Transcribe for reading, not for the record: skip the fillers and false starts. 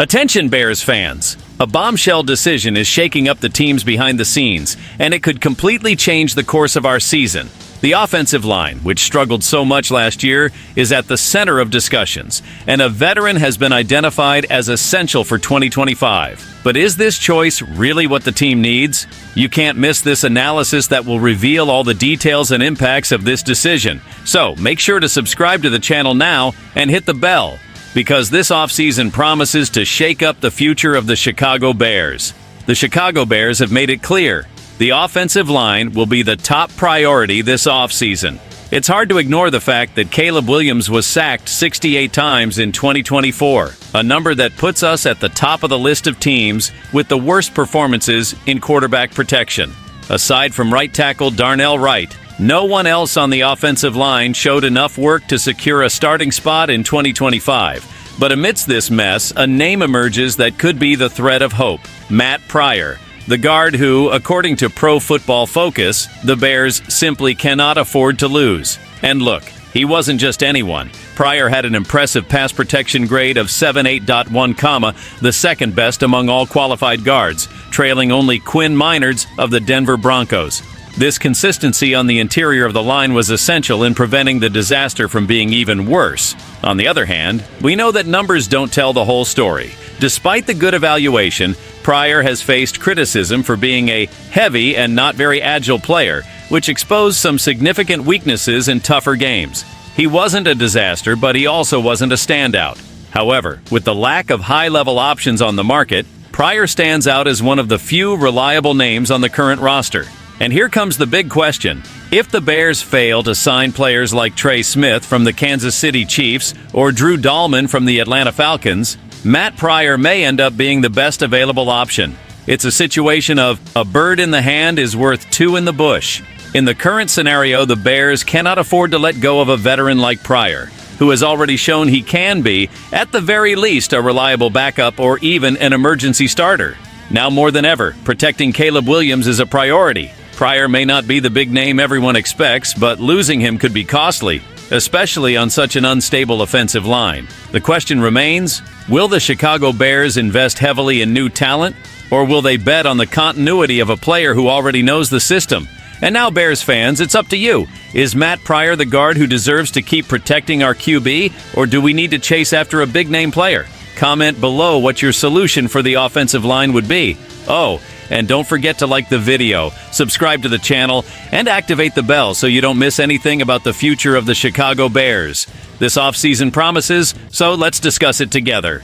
Attention Bears fans! A bombshell decision is shaking up the teams behind the scenes, and it could completely change the course of our season. The offensive line, which struggled so much last year, is at the center of discussions, and a veteran has been identified as essential for 2025. But is this choice really what the team needs? You can't miss this analysis that will reveal all the details and impacts of this decision. So make sure to subscribe to the channel now and hit the bell, because this offseason promises to shake up the future of the Chicago Bears. The Chicago Bears have made it clear the offensive line will be the top priority this offseason. It's hard to ignore the fact that Caleb Williams was sacked 68 times in 2024, a number that puts us at the top of the list of teams with the worst performances in quarterback protection. Aside from right tackle Darnell Wright, no one else on the offensive line showed enough work to secure a starting spot in 2025. But amidst this mess, a name emerges that could be the thread of hope: Matt Pryor, the guard who, according to Pro Football Focus, the Bears simply cannot afford to lose. And look, he wasn't just anyone. Pryor had an impressive pass protection grade of 7.8.1, the second best among all qualified guards, trailing only Quinn Meinerz of the Denver Broncos. This consistency on the interior of the line was essential in preventing the disaster from being even worse. On the other hand, we know that numbers don't tell the whole story. Despite the good evaluation, Pryor has faced criticism for being a heavy and not very agile player, which exposed some significant weaknesses in tougher games. He wasn't a disaster, but he also wasn't a standout. However, with the lack of high-level options on the market, Pryor stands out as one of the few reliable names on the current roster. And here comes the big question. If the Bears fail to sign players like Trey Smith from the Kansas City Chiefs or Drew Dalman from the Atlanta Falcons, Matt Pryor may end up being the best available option. It's a situation of a bird in the hand is worth two in the bush. In the current scenario, the Bears cannot afford to let go of a veteran like Pryor, who has already shown he can be, at the very least, a reliable backup or even an emergency starter. Now more than ever, protecting Caleb Williams is a priority. Pryor may not be the big name everyone expects, but losing him could be costly, especially on such an unstable offensive line. The question remains, will the Chicago Bears invest heavily in new talent, or will they bet on the continuity of a player who already knows the system? And now, Bears fans, it's up to you. Is Matt Pryor the guard who deserves to keep protecting our QB, or do we need to chase after a big-name player? Comment below what your solution for the offensive line would be. Oh, and don't forget to like the video, subscribe to the channel, and activate the bell so you don't miss anything about the future of the Chicago Bears. This offseason promises, so let's discuss it together.